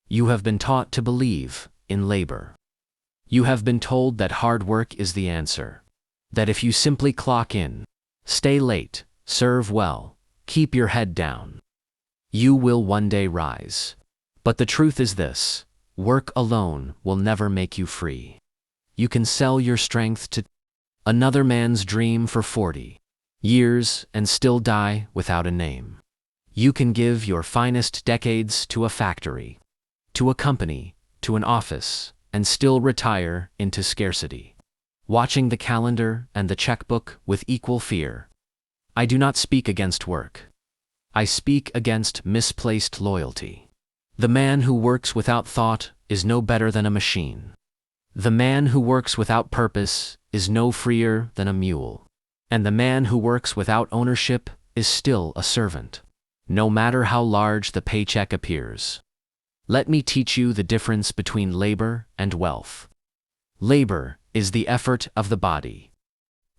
You have been taught to believe in labor. You have been told that hard work is the answer. That if you simply clock in, stay late, serve well, keep your head down, you will one day rise. But the truth is this: work alone will never make you free. You can sell your strength to another man's dream for 40 years and still die without a name. You can give your finest decades to a factory, to a company, to an office, and still retire into scarcity, watching the calendar and the checkbook with equal fear. I do not speak against work. I speak against misplaced loyalty. The man who works without thought is no better than a machine. The man who works without purpose is no freer than a mule. And the man who works without ownership is still a servant, no matter how large the paycheck appears. Let me teach you the difference between labor and wealth. Labor is the effort of the body.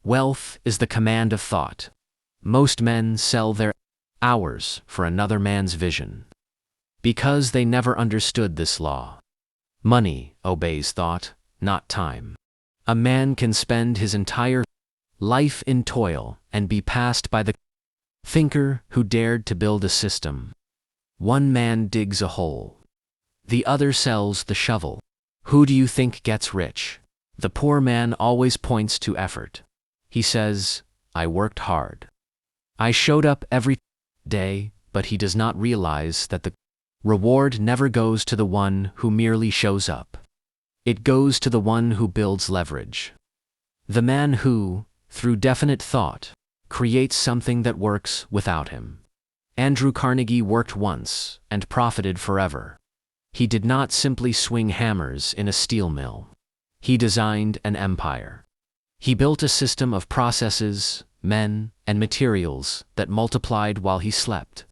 Wealth is the command of thought. Most men sell their hours for another man's vision, because they never understood this law. Money obeys thought, not time. A man can spend his entire life in toil and be passed by the thinker who dared to build a system. One man digs a hole. The other sells the shovel. Who do you think gets rich? The poor man always points to effort. He says, "I worked hard. I showed up every day," but he does not realize that the reward never goes to the one who merely shows up. It goes to the one who builds leverage. The man who, through definite thought, creates something that works without him. Andrew Carnegie worked once and profited forever. He did not simply swing hammers in a steel mill. He designed an empire. He built a system of processes, men, and materials that multiplied while he slept.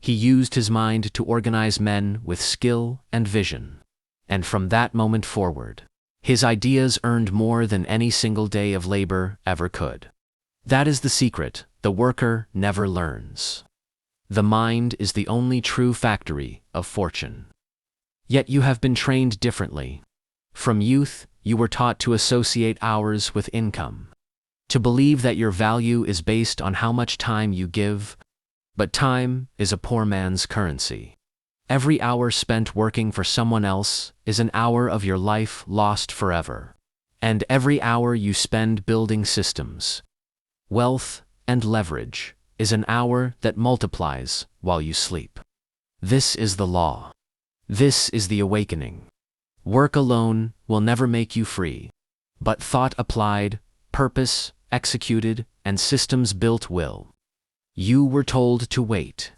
He used his mind to organize men with skill and vision. And from that moment forward, his ideas earned more than any single day of labor ever could. That is the secret the worker never learns. The mind is the only true factory of fortune. Yet you have been trained differently. From youth, you were taught to associate hours with income, to believe that your value is based on how much time you give. But time is a poor man's currency. Every hour spent working for someone else is an hour of your life lost forever. And every hour you spend building systems, wealth, and leverage is an hour that multiplies while you sleep. This is the law. This is the awakening. Work alone will never make you free, but thought applied, purpose executed, and systems built will. You were told to wait.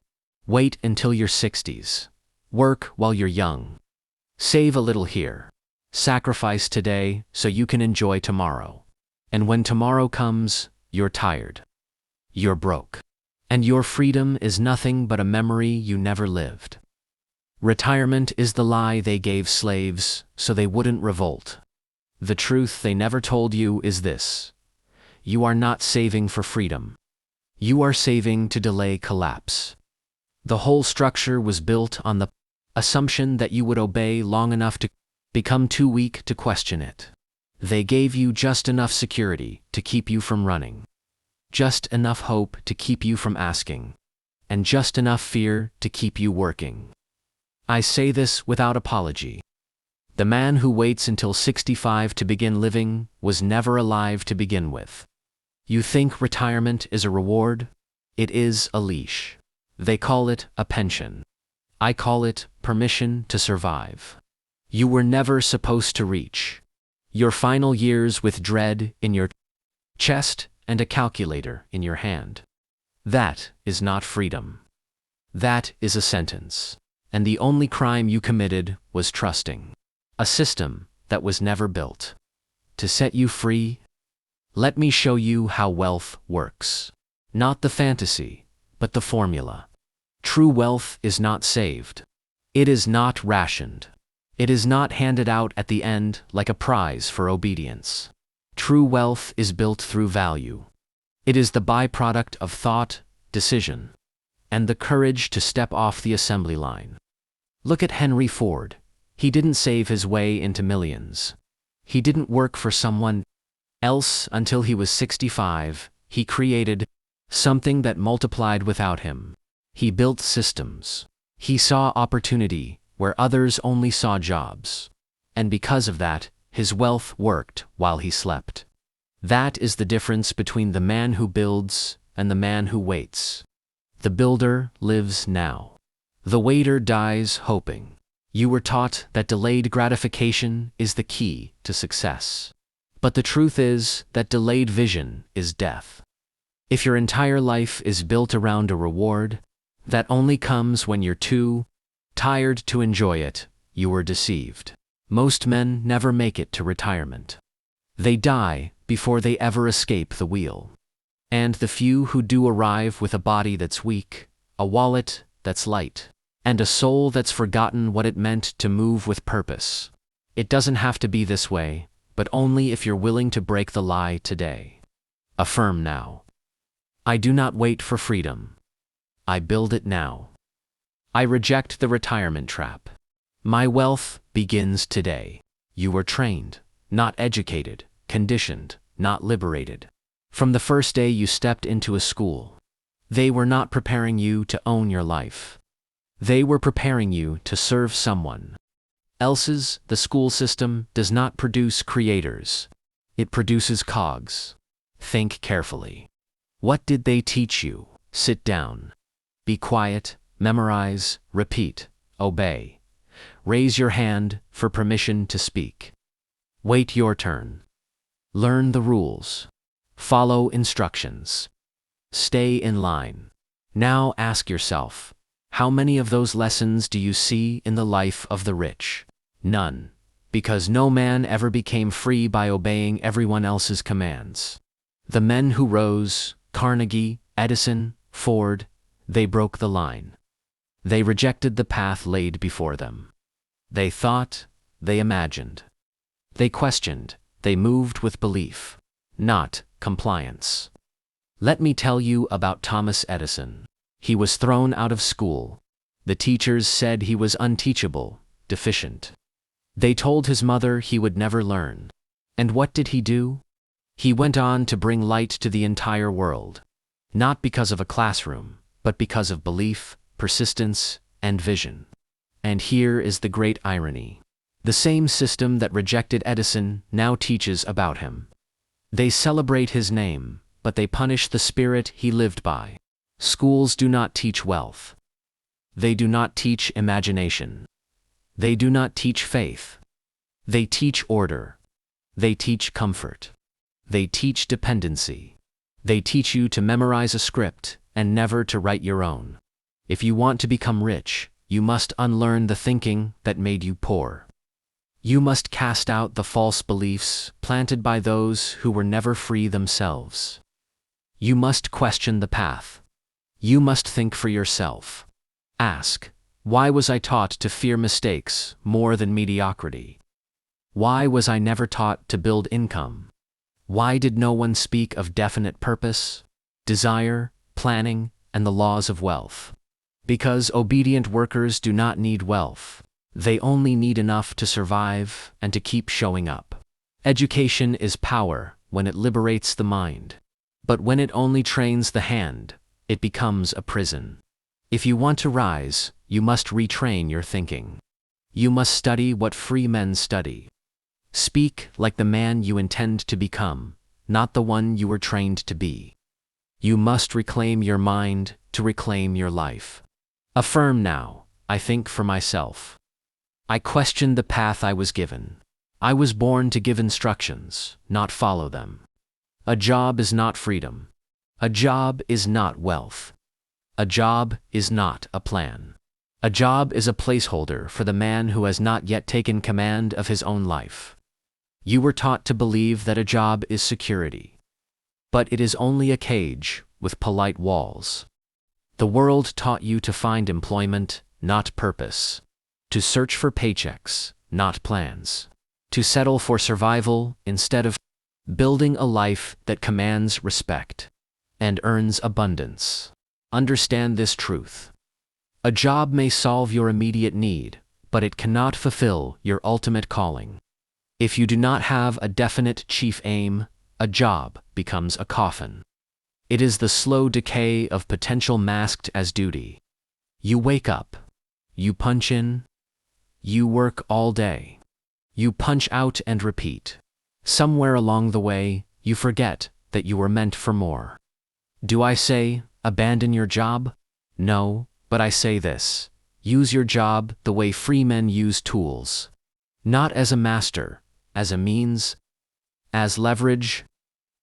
Wait until your 60s. Work while you're young. Save a little here. Sacrifice today so you can enjoy tomorrow. And when tomorrow comes, you're tired. You're broke. And your freedom is nothing but a memory you never lived. Retirement is the lie they gave slaves so they wouldn't revolt. The truth they never told you is this: you are not saving for freedom. You are saving to delay collapse. The whole structure was built on the assumption that you would obey long enough to become too weak to question it. They gave you just enough security to keep you from running, just enough hope to keep you from asking, and just enough fear to keep you working. I say this without apology. The man who waits until 65 to begin living was never alive to begin with. You think retirement is a reward? It is a leash. They call it a pension. I call it permission to survive. You were never supposed to reach your final years with dread in your chest and a calculator in your hand. That is not freedom. That is a sentence. And the only crime you committed was trusting a system that was never built to set you free. Let me show you how wealth works. Not the fantasy, but the formula. True wealth is not saved. It is not rationed. It is not handed out at the end like a prize for obedience. True wealth is built through value. It is the byproduct of thought, decision, and the courage to step off the assembly line. Look at Henry Ford, He didn't save his way into millions. He didn't work for someone else until he was 65. He created something that multiplied without him. He built systems. He saw opportunity where others only saw jobs. And because of that, his wealth worked while he slept. That is the difference between the man who builds and the man who waits. The builder lives now. The waiter dies hoping. You were taught that delayed gratification is the key to success. But the truth is that delayed vision is death. If your entire life is built around a reward that only comes when you're too tired to enjoy it, you were deceived. Most men never make it to retirement. They die before they ever escape the wheel. And the few who do arrive with a body that's weak, a wallet that's light, and a soul that's forgotten what it meant to move with purpose. It doesn't have to be this way, but only if you're willing to break the lie today. Affirm now. I do not wait for freedom. I build it now. I reject the retirement trap. My wealth begins today. You were trained, not educated, conditioned, not liberated. From the first day you stepped into a school, they were not preparing you to own your life. They were preparing you to serve someone else's. The school system does not produce creators. It produces cogs. Think carefully. What did they teach you? Sit down. Be quiet, memorize, repeat, obey. Raise your hand for permission to speak. Wait your turn. Learn the rules. Follow instructions. Stay in line. Now ask yourself, how many of those lessons do you see in the life of the rich? None, because no man ever became free by obeying everyone else's commands. The men who rose, Carnegie, Edison, Ford, they broke the line. They rejected the path laid before them. They thought, they imagined. They questioned, they moved with belief, not compliance. Let me tell you about Thomas Edison. He was thrown out of school. The teachers said he was unteachable, deficient. They told his mother he would never learn. And what did he do? He went on to bring light to the entire world. Not because of a classroom, but because of belief, persistence, and vision. And here is the great irony. The same system that rejected Edison now teaches about him. They celebrate his name, but they punish the spirit he lived by. Schools do not teach wealth. They do not teach imagination. They do not teach faith. They teach order. They teach comfort. They teach dependency. They teach you to memorize a script and never to write your own. If you want to become rich, you must unlearn the thinking that made you poor. You must cast out the false beliefs planted by those who were never free themselves. You must question the path. You must think for yourself. Ask, why was I taught to fear mistakes more than mediocrity? Why was I never taught to build income? Why did no one speak of definite purpose, desire, planning, and the laws of wealth? Because obedient workers do not need wealth. They only need enough to survive and to keep showing up. Education is power when it liberates the mind. But when it only trains the hand, it becomes a prison. If you want to rise, you must retrain your thinking. You must study what free men study. Speak like the man you intend to become, not the one you were trained to be. You must reclaim your mind to reclaim your life. Affirm now, I think for myself. I question the path I was given. I was born to give instructions, not follow them. A job is not freedom. A job is not wealth. A job is not a plan. A job is a placeholder for the man who has not yet taken command of his own life. You were taught to believe that a job is security. But it is only a cage with polite walls. The world taught you to find employment, not purpose. To search for paychecks, not plans. To settle for survival instead of building a life that commands respect and earns abundance. Understand this truth. A job may solve your immediate need, but it cannot fulfill your ultimate calling. If you do not have a definite chief aim, a job becomes a coffin. It is the slow decay of potential masked as duty. You wake up. You punch in. You work all day. You punch out and repeat. Somewhere along the way, you forget that you were meant for more. Do I say, abandon your job? No, but I say this: use your job the way free men use tools. Not as a master, as a means, as leverage,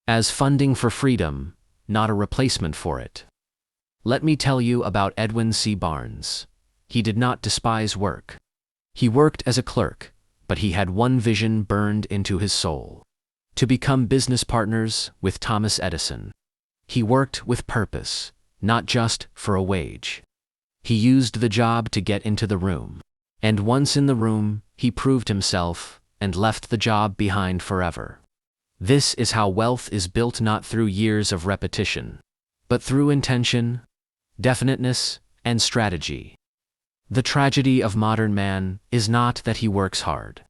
as funding for freedom, not a replacement for it. Let me tell you about Edwin C. Barnes. He did not despise work. He worked as a clerk, but he had one vision burned into his soul: to become business partners with Thomas Edison. He worked with purpose, not just for a wage. He used the job to get into the room. And once in the room, he proved himself and left the job behind forever. This is how wealth is built, not through years of repetition, but through intention, definiteness, and strategy. The tragedy of modern man is not that he works hard.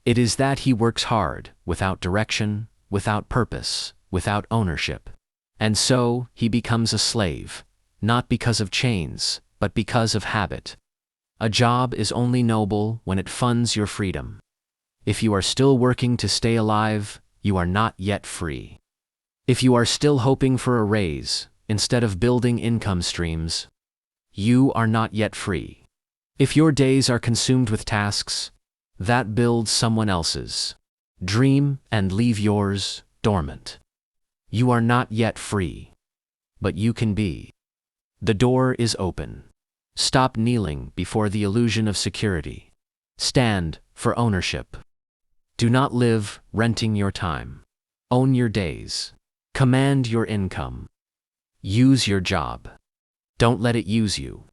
It is that he works hard without direction, without purpose, without ownership. And so he becomes a slave, not because of chains, but because of habit. A job is only noble when it funds your freedom. If you are still working to stay alive, you are not yet free. If you are still hoping for a raise, instead of building income streams, you are not yet free. If your days are consumed with tasks, that builds someone else's dream and leave yours dormant. You are not yet free, but you can be. The door is open. Stop kneeling before the illusion of security. Stand for ownership. Do not live renting your time. Own your days. Command your income. Use your job. Don't let it use you.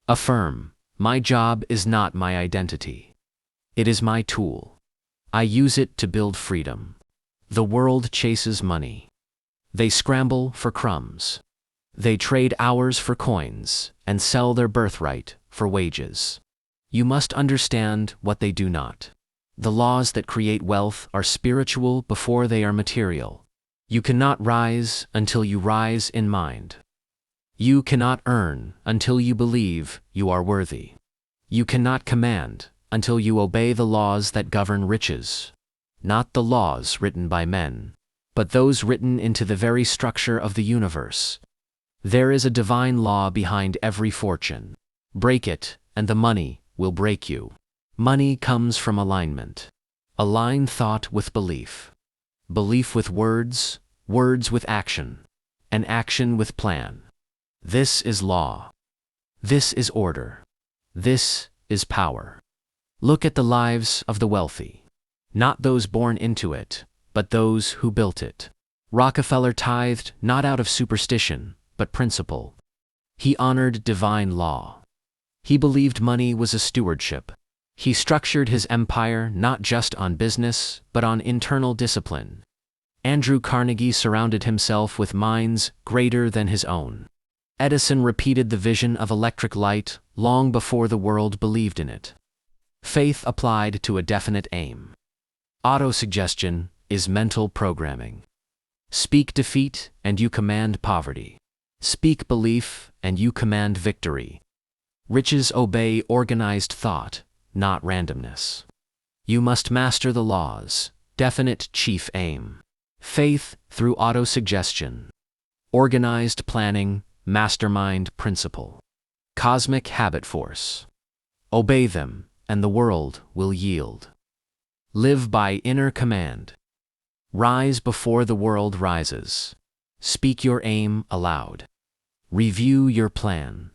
Affirm, my job is not my identity. It is my tool. I use it to build freedom. The world chases money. They scramble for crumbs. They trade hours for coins and sell their birthright for wages. You must understand what they do not. The laws that create wealth are spiritual before they are material. You cannot rise until you rise in mind. You cannot earn until you believe you are worthy. You cannot command until you obey the laws that govern riches. Not the laws written by men, but those written into the very structure of the universe. There is a divine law behind every fortune. Break it, and the money will break you. Money comes from alignment. Align thought with belief. Belief with words, words with action, and action with plan. This is law. This is order. This is power. Look at the lives of the wealthy. Not those born into it, but those who built it. Rockefeller tithed not out of superstition, but principle. He honored divine law. He believed money was a stewardship. He structured his empire not just on business, but on internal discipline. Andrew Carnegie surrounded himself with minds greater than his own. Edison repeated the vision of electric light long before the world believed in it. Faith applied to a definite aim. Autosuggestion is mental programming. Speak defeat and you command poverty. Speak belief and you command victory. Riches obey organized thought, not randomness. You must master the laws, definite chief aim. Faith through autosuggestion. Organized planning, mastermind principle. Cosmic habit force. Obey them, and the world will yield. Live by inner command. Rise before the world rises. Speak your aim aloud. Review your plan.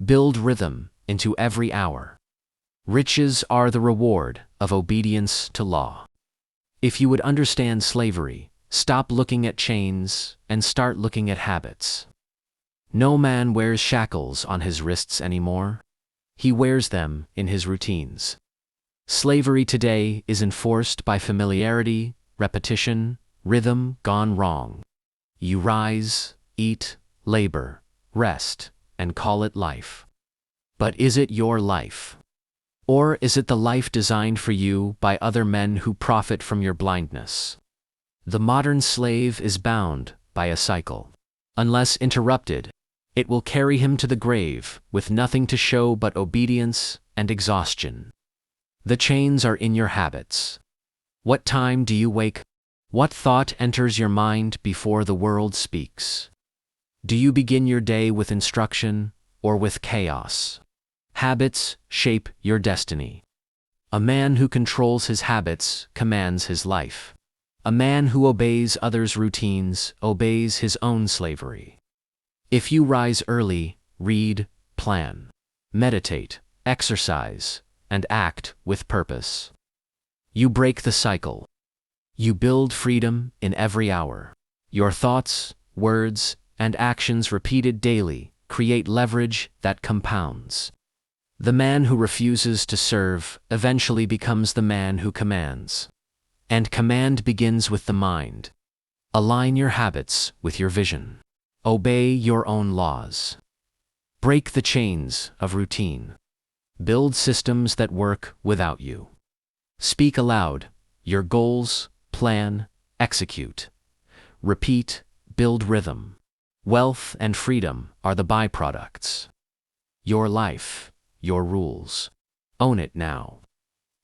Build rhythm into every hour. Riches are the reward of obedience to law. If you would understand slavery, stop looking at chains and start looking at habits. No man wears shackles on his wrists anymore. He wears them in his routines. Slavery today is enforced by familiarity, repetition, rhythm gone wrong. You rise, eat, labor, rest, and call it life. But is it your life? Or is it the life designed for you by other men who profit from your blindness? The modern slave is bound by a cycle. Unless interrupted, it will carry him to the grave with nothing to show but obedience and exhaustion. The chains are in your habits. What time do you wake? What thought enters your mind before the world speaks? Do you begin your day with instruction or with chaos? Habits shape your destiny. A man who controls his habits commands his life. A man who obeys others' routines obeys his own slavery. If you rise early, read, plan, meditate, exercise, and act with purpose, you break the cycle. You build freedom in every hour. Your thoughts, words, and actions repeated daily create leverage that compounds. The man who refuses to serve eventually becomes the man who commands. And command begins with the mind. Align your habits with your vision. Obey your own laws. Break the chains of routine. Build systems that work without you. Speak aloud your goals, plan, execute. Repeat, build rhythm. Wealth and freedom are the byproducts. Your life, your rules. Own it now.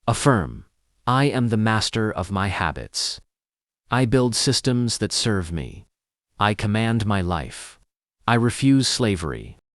Affirm, I am the master of my habits. I build systems that serve me. I command my life. I refuse slavery.